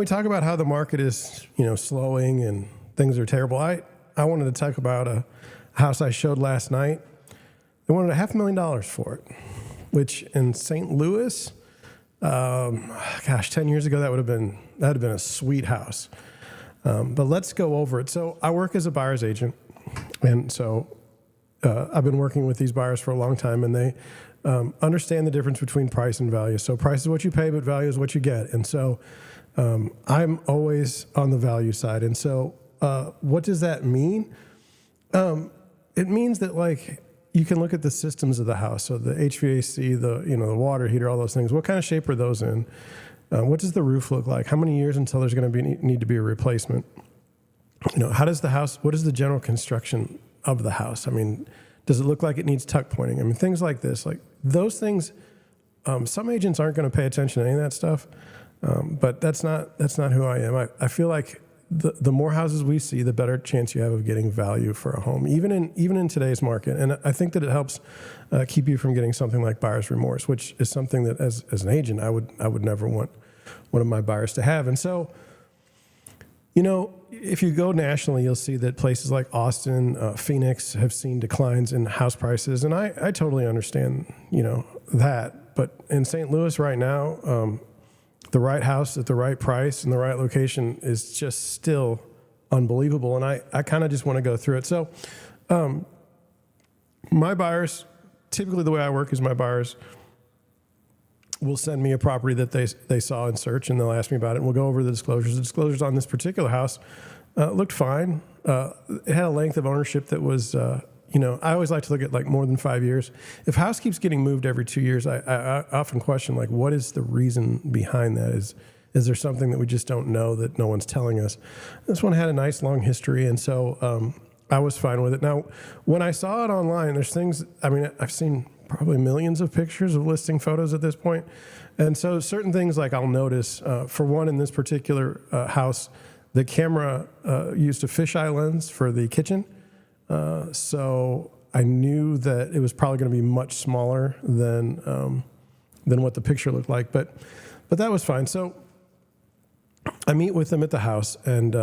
we talk about how the market is, slowing and things are terrible. I wanted to talk about a house I showed last night. They wanted $500,000 for it, which in St. Louis, 10 years ago, that would have been a sweet house. But let's go over it. So I work as a buyer's agent, and so I've been working with these buyers for a long time, and they understand the difference between price and value. So price is what you pay, but value is what you get. And so I'm always on the value side. And so what does that mean? It means that you can look at the systems of the house. So the HVAC, the water heater, all those things. What kind of shape are those in? What does the roof look like? How many years until there's going to need to be a replacement? How does what is the general construction of the house? I mean, does it look like it needs tuck pointing? I mean, things like this, those things. Some agents aren't going to pay attention to any of that stuff, but that's not who I am. I feel like the more houses we see, the better chance you have of getting value for a home, even in today's market. And I think that it helps keep you from getting something like buyer's remorse, which is something that as an agent I would never want one of my buyers to have. And so, if you go nationally, you'll see that places like Austin, Phoenix have seen declines in house prices, and I totally understand that. But in St. Louis right now, the right house at the right price and the right location is just still unbelievable. And I kind of just want to go through it. So my buyers, typically the way I work is my buyers will send me a property that they saw in search, and they'll ask me about it, and we'll go over the disclosures. The disclosures on this particular house looked fine. It had a length of ownership that was, I always like to look at more than 5 years. If a house keeps getting moved every 2 years, I often question what is the reason behind that? Is there something that we just don't know that no one's telling us? This one had a nice long history, and so I was fine with it. Now, when I saw it online, there's things, I've seen probably millions of pictures of listing photos at this point. And so certain things I'll notice, for one, in this particular house, the camera used a fisheye lens for the kitchen. So I knew that it was probably going to be much smaller than what the picture looked like. But that was fine. So I meet with them at the house, and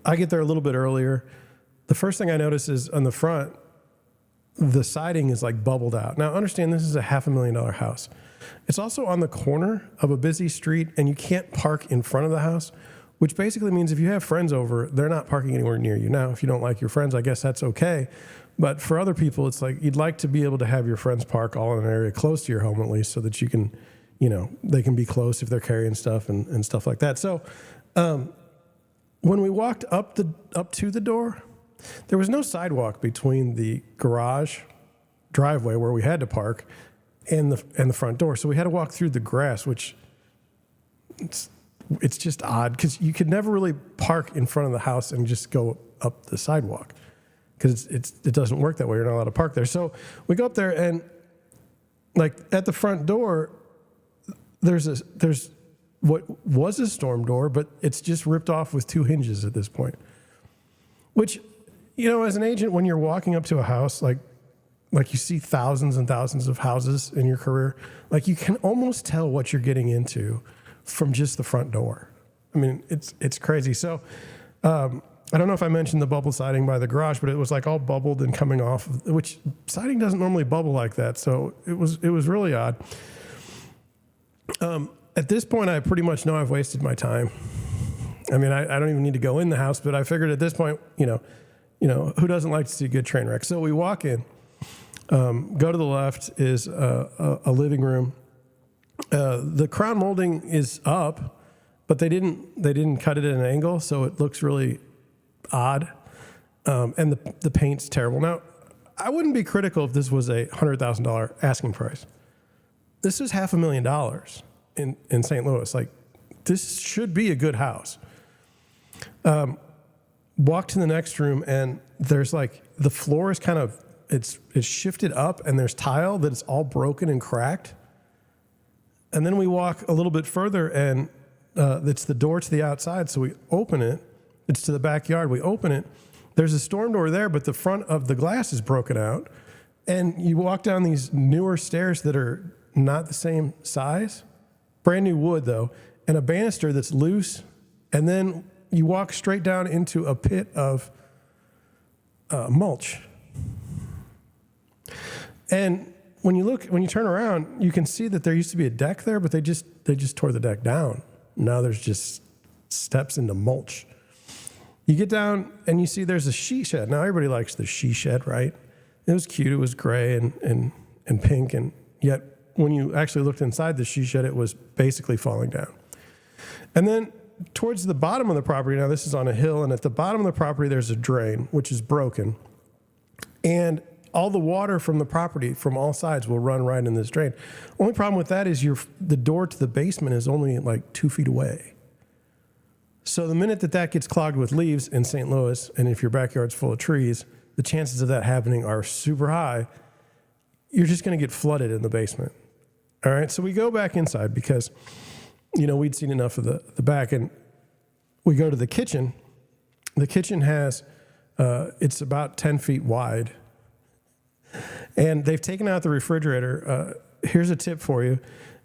I get there a little bit earlier. The first thing I notice is on the front, the siding is bubbled out. Now, understand this is a $500,000 house. It's also on the corner of a busy street, and you can't park in front of the house, which basically means if you have friends over, they're not parking anywhere near you. Now, if you don't like your friends, I guess that's okay. But for other people, it's you'd like to be able to have your friends park all in an area close to your home at least, so that you can, they can be close if they're carrying stuff and stuff like that. So when we walked up to the door, there was no sidewalk between the garage driveway where we had to park and the front door. So we had to walk through the grass, which it's just odd because you could never really park in front of the house and just go up the sidewalk because it doesn't work that way. You're not allowed to park there. So we go up there, and at the front door, there's what was a storm door, but it's just ripped off with 2 hinges at this point, which, as an agent, when you're walking up to a house, like you see thousands and thousands of houses in your career, you can almost tell what you're getting into from just the front door. I mean, it's crazy. So I don't know if I mentioned the bubble siding by the garage, but it was all bubbled and coming off, which siding doesn't normally bubble like that. So it was really odd. At this point, I pretty much know I've wasted my time. I mean, I don't even need to go in the house, but I figured at this point, who doesn't like to see a good train wreck? So we walk in, go to the left is a living room. The crown molding is up, but they didn't cut it at an angle, so it looks really odd. And the paint's terrible. Now, I wouldn't be critical if this was a $100,000 asking price. This is $500,000 in St. Louis. This should be a good house. Walk to the next room, and there's the floor is kind of, it's shifted up, and there's tile that is all broken and cracked. And then we walk a little bit further, and it's the door to the outside. So we open it. It's to the backyard. We open it. There's a storm door there, but the front of the glass is broken out. And you walk down these newer stairs that are not the same size. Brand new wood, though, and a banister that's loose And then you walk straight down into a pit of mulch. And when you turn around, you can see that there used to be a deck there, but they just tore the deck down. Now there's just steps into mulch. You get down and you see there's a she shed. Now everybody likes the she shed, right? It was cute. It was gray and pink, and yet when you actually looked inside the she shed, it was basically falling down. And then towards the bottom of the property, now this is on a hill, and at the bottom of the property there's a drain which is broken, and all the water from the property from all sides will run right in this drain. Only problem with that is the door to the basement is only like 2 feet away. So the minute that gets clogged with leaves in St. Louis, and if your backyard's full of trees, the chances of that happening are super high. You're just going to get flooded in the basement. All right, so we go back inside because, we'd seen enough of the back, and we go to the kitchen. The kitchen has, it's about 10 feet wide, and they've taken out the refrigerator. Here's a tip for you.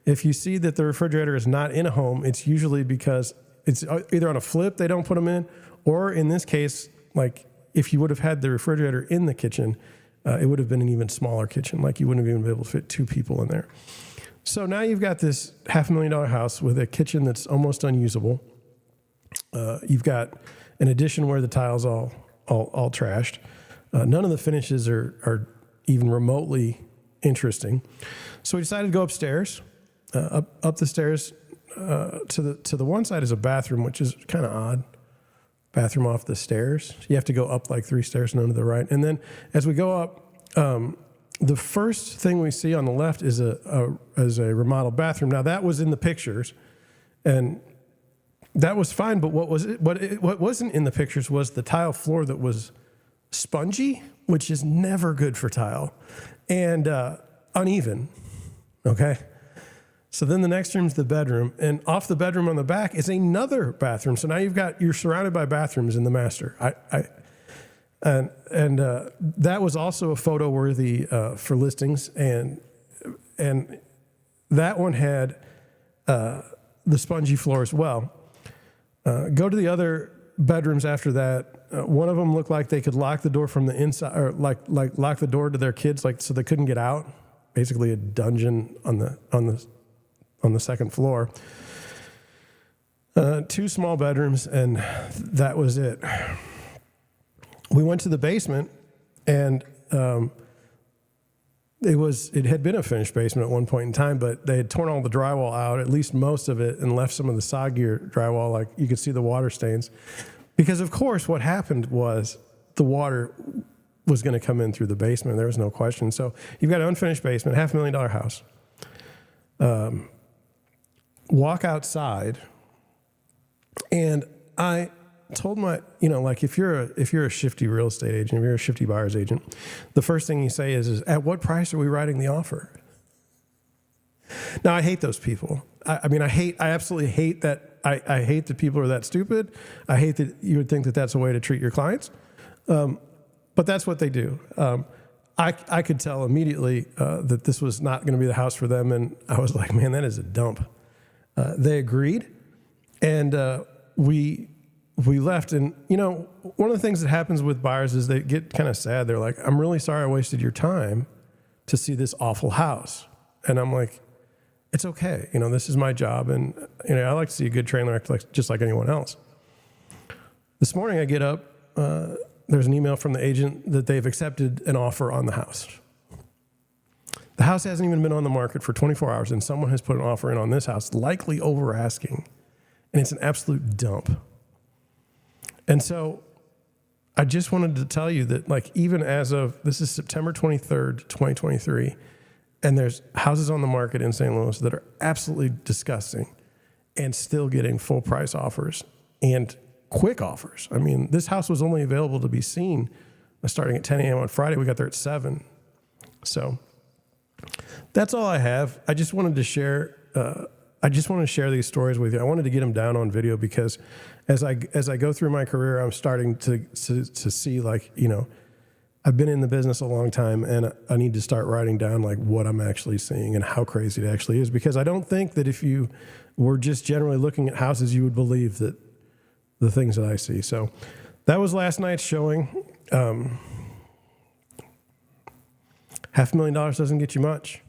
If you see that the refrigerator is not in a home, it's usually because it's either on a flip, they don't put them in, or in this case, like if you would have had the refrigerator in the kitchen, it would have been an even smaller kitchen. Like you wouldn't have even been able to fit 2 people in there. So now you've got this $500,000 house with a kitchen that's almost unusable. You've got an addition where the tiles all trashed. None of the finishes are even remotely interesting. So we decided to go upstairs. Up the stairs to the one side is a bathroom, which is kind of odd. Bathroom off the stairs. You have to go up like 3 stairs and on to the right. And then as we go up, the first thing we see on the left is a remodeled bathroom. Now that was in the pictures, and that was fine. But what wasn't in the pictures was the tile floor that was spongy, which is never good for tile, and uneven. Okay. So then the next room's the bedroom, and off the bedroom on the back is another bathroom. So now you're surrounded by bathrooms in the master. That was also a photo worthy for listings, and that one had the spongy floor as well. Go to the other bedrooms after that. One of them looked like they could lock the door from the inside, or like lock the door to their kids, so they couldn't get out. Basically, a dungeon on the second floor. 2 small bedrooms, and that was it. We went to the basement, and it had been a finished basement at one point in time, but they had torn all the drywall out, at least most of it, and left some of the soggier drywall, like you could see the water stains. Because, of course, what happened was the water was going to come in through the basement. There was no question. So you've got an unfinished basement, $500,000 house. Walk outside, and I told if you're a shifty real estate agent, if you're a shifty buyer's agent, the first thing you say is at what price are we writing the offer? Now, I hate those people. I absolutely hate that. I hate that people are that stupid. I hate that you would think that that's a way to treat your clients. But that's what they do. I could tell immediately that this was not going to be the house for them, and I was like, man, that is a dump. They agreed, and we left. And, one of the things that happens with buyers is they get kind of sad. They're like, I'm really sorry I wasted your time to see this awful house. And I'm like, it's okay. This is my job, and I like to see a good train wreck just like anyone else. This morning I get up, there's an email from the agent that they've accepted an offer on the house. The house hasn't even been on the market for 24 hours, and someone has put an offer in on this house, likely over asking, and it's an absolute dump. And so I just wanted to tell you that, even as of, this is September 23rd, 2023, and there's houses on the market in St. Louis that are absolutely disgusting and still getting full price offers and quick offers. I mean, this house was only available to be seen starting at 10 a.m. on Friday. We got there at 7. So that's all I have. I just wanted to share. I just want to share these stories with you. I wanted to get them down on video because as I go through my career, I'm starting to see I've been in the business a long time, and I need to start writing down what I'm actually seeing and how crazy it actually is. Because I don't think that if you were just generally looking at houses, you would believe that the things that I see. So that was last night's showing. $500,000 doesn't get you much.